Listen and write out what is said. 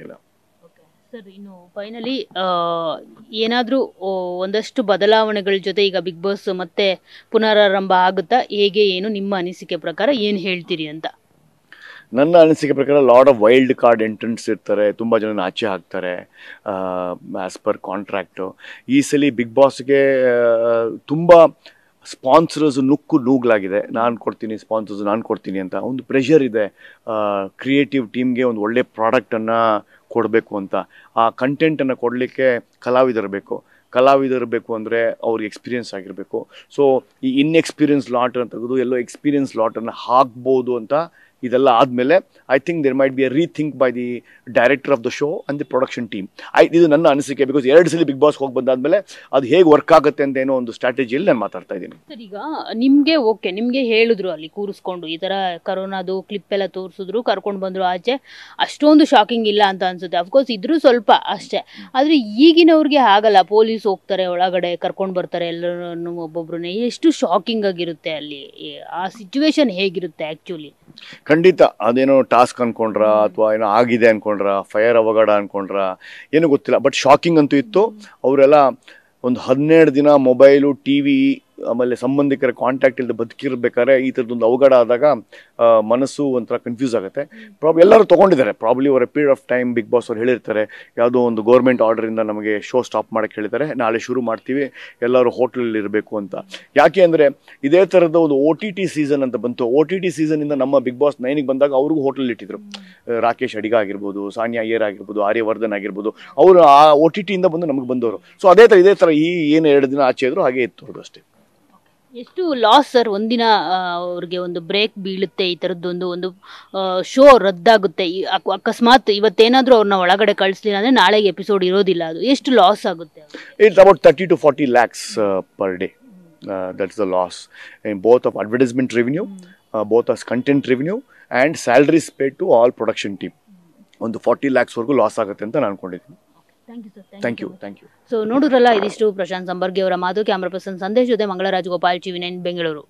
ಇಲ್ಲ. ಸರ್, ಇನ್ನು ಫೈನಲಿ ಏನಾದರೂ ಒಂದಷ್ಟು ಬದಲಾವಣೆಗಳ ಜೊತೆ ಈಗ ಬಿಗ್ ಬಾಸ್ ಮತ್ತೆ ಪುನರಾರಂಭ ಆಗುತ್ತಾ, ಹೇಗೆ ಏನು ನಿಮ್ಮ ಅನಿಸಿಕೆ ಪ್ರಕಾರ ಏನು ಹೇಳ್ತೀರಿ ಅಂತ? ನನ್ನ ಅನಿಸಿಕೆ ಪ್ರಕಾರ ಲಾಟ್ ಆಫ್ ವೈಲ್ಡ್ ಕಾರ್ಡ್ ಎಂಟ್ರೆಂಟ್ಸ್ ಇರ್ತಾರೆ, ತುಂಬ ಜನ ಆಚೆ ಹಾಕ್ತಾರೆ ಆ್ಯಸ್ ಪರ್ ಕಾಂಟ್ರಾಕ್ಟು. ಈ ಸಲ ಬಿಗ್ ಬಾಸ್ಗೆ ತುಂಬ ಸ್ಪಾನ್ಸರ್ಸ್ ನೂಗಲಾಗಿದೆ. ನಾನು ಕೊಡ್ತೀನಿ ಸ್ಪಾನ್ಸರ್ಸ್, ನಾನು ಕೊಡ್ತೀನಿ ಅಂತ ಒಂದು ಪ್ರೆಷರ್ ಇದೆ. ಕ್ರಿಯೇಟಿವ್ ಟೀಮ್ಗೆ ಒಂದು ಒಳ್ಳೆ ಪ್ರಾಡಕ್ಟನ್ನು ಕೊಡಬೇಕು ಅಂತ, ಆ ಕಂಟೆಂಟನ್ನು ಕೊಡಲಿಕ್ಕೆ ಕಲಾವಿದರು ಬೇಕು ಅಂದರೆ ಅವ್ರಿಗೆ ಎಕ್ಸ್ಪೀರಿಯನ್ಸ್ ಆಗಿರಬೇಕು. ಸೊ ಈ ಇನ್ಎಕ್ಸ್ಪೀರಿಯನ್ಸ್ ಲಾಟನ್ನು ತೆಗೆದು ಎಲ್ಲೋ ಎಕ್ಸ್ಪೀರಿಯನ್ಸ್ ಲಾಟನ್ನು ಹಾಕ್ಬೋದು ಅಂತ. ಇದೆಲ್ಲ ಆದಮೇಲೆ I think there might be a rethink by the director of the show and the production team. ಇದು ನನ್ನ ಅನಿಸಿಕೆ. ಬಿಕಾಸ್ 2 ಸಲ ಬಿಗ್ ಬಾಸ್ ಹೋಗಿ ಬಂದಾದಮೇಲೆ ಅದು ಹೇಗೆ ವರ್ಕ್ ಆಗುತ್ತೆ ಅಂತ ಏನೋ ಒಂದು ಸ್ಟ್ರಾಟಜಿಯಲ್ಲಿ ನಾನು ಮಾತಾಡ್ತಾ ಇದ್ದೀನಿ. ಸರ್, ಈಗ ನಿಮಗೆ ಹೇಳಿದ್ರು ಅಲ್ಲಿ ಕೂರಿಸ್ಕೊಂಡು ಈ ಥರ ಕರೋನಾದು ಕ್ಲಿಪ್ ಎಲ್ಲ ತೋರಿಸಿದ್ರು, ಕರ್ಕೊಂಡು ಬಂದರು ಆಚೆ, ಅಷ್ಟೊಂದು ಶಾಕಿಂಗ್ ಇಲ್ಲ ಅಂತ ಅನ್ಸುತ್ತೆ. ಅಫ್ಕೋರ್ಸ್ ಇದ್ರೂ ಸ್ವಲ್ಪ ಅಷ್ಟೇ, ಆದರೆ ಈಗಿನವ್ರಿಗೆ ಆಗಲ್ಲ. ಪೊಲೀಸ್ ಹೋಗ್ತಾರೆ ಒಳಗಡೆ, ಕರ್ಕೊಂಡು ಬರ್ತಾರೆ ಎಲ್ಲರನ್ನು ಒಬ್ಬೊಬ್ರನ್ನೇ. ಎಷ್ಟು ಶಾಕಿಂಗ್ ಆಗಿರುತ್ತೆ ಅಲ್ಲಿ, ಆ ಸಿಚುವೇಶನ್ ಹೇಗಿರುತ್ತೆ ಆ್ಯಕ್ಚುಲಿ? ಖಂಡಿತ ಅದೇನೋ ಟಾಸ್ಕ್ ಅನ್ಕೊಂಡ್ರ ಅಥವಾ ಏನೋ ಆಗಿದೆ ಅನ್ಕೊಂಡ್ರ, ಫೈರ್ ಅವಘಡ ಅನ್ಕೊಂಡ್ರ, ಏನೂ ಗೊತ್ತಿಲ್ಲ. ಬಟ್ ಶಾಕಿಂಗ್ ಅಂತೂ ಇತ್ತು. ಅವರೆಲ್ಲ ಒಂದು 12 ದಿನ ಮೊಬೈಲು, ಟಿವಿ, ಆಮೇಲೆ ಸಂಬಂಧಿಕರ ಕಾಂಟ್ಯಾಕ್ಟ್ ಇಲ್ಲದೆ ಬದುಕಿರ್ಬೇಕಾದ್ರೆ ಈ ಥರದೊಂದು ಅವಘಡ ಆದಾಗ ಮನಸ್ಸು ಒಂಥರ ಕನ್ಫ್ಯೂಸ್ ಆಗುತ್ತೆ. ಎಲ್ಲರೂ ತೊಗೊಂಡಿದ್ದಾರೆ probably over a period of time. Big boss ಅವ್ರು ಹೇಳಿರ್ತಾರೆ, ಯಾವುದೋ ಒಂದು ಗೌರ್ಮೆಂಟ್ ಆರ್ಡರಿಂದ ನಮಗೆ ಶೋ ಸ್ಟಾಪ್ ಮಾಡೋಕ್ಕೆ ಹೇಳಿದ್ದಾರೆ, ನಾಳೆ ಶುರು ಮಾಡ್ತೀವಿ, ಎಲ್ಲರೂ ಹೋಟ್ಲಲ್ಲಿ ಇರಬೇಕು ಅಂತ. ಯಾಕೆ ಅಂದರೆ ಇದೇ ಥರದ ಒಂದು OTT ಸೀಸನ್ ಅಂತ ಬಂತು. OTT ಸೀಸನಿಂದ ನಮ್ಮ ಬಿಗ್ ಬಾಸ್ 9ಗೆ ಬಂದಾಗ ಅವ್ರಿಗೂ ಹೋಟ್ಲಲ್ಲಿ ಇಟ್ಟಿದ್ರು. ರಾಕೇಶ್ ಅಡಿಗ ಆಗಿರ್ಬೋದು, ಸಾನಿಯಾ ಅಯ್ಯರ್ ಆಗಿರ್ಬೋದು, ಆರ್ಯವರ್ಧನ್ ಆಗಿರ್ಬೋದು, ಅವರು ಆ OTTಯಿಂದ ಬಂದು ನಮಗೆ ಬಂದವರು. ಸೊ ಇದೇ ಥರ ಏನು 2 ದಿನ ಆಚೆ ಇದ್ರು ಹಾಗೆ ಇತ್ತು ಅವರು ಅಷ್ಟೇ. ಎಷ್ಟು ಲಾಸ್ ಸರ್, ಒಂದಿನ ಅವ್ರಿಗೆ ಒಂದು ಬ್ರೇಕ್ ಬೀಳುತ್ತೆ, ಈ ಥರದ್ದೊಂದು ಶೋ ರದ್ದಾಗುತ್ತೆ. ಅಕಸ್ಮಾತ್ ಇವತ್ತೇನಾದರೂ ಅವ್ರನ್ನ ಒಳಗಡೆ ಕಳಿಸ್ಲಿಲ್ಲ ಅಂದರೆ ನಾಳೆಗೆ ಎಪಿಸೋಡ್ ಇರೋದಿಲ್ಲ. ಅದು ಎಷ್ಟು ಲಾಸ್ ಆಗುತ್ತೆ? It's about 30 to 40 lakhs per day. That's the loss in both of advertisement revenue, both as content revenue and salaries paid to all production team. ಒಂದು 40 lakhs ವರೆಗೂ ಲಾಸ್ ಆಗುತ್ತೆ ಅಂತ ನಾನು ಅನ್ಕೊಂಡಿದ್ದೀನಿ. Thank you. ಸೊ ನೋಡಿದ್ರಲ್ಲ, ಇದಿಷ್ಟು ಪ್ರಶಾಂತ್ ಸಂಬರ್ಗಿ ಅವರ ಮಾತು. ಕ್ಯಾಮ್ರಾ ಪರ್ಸನ್ ಸಂದೇಶ್ ಜೊತೆ ಮಂಗಳರಾಜ್ ಗೋಪಾಲ್, TV9 ಬೆಂಗಳೂರು.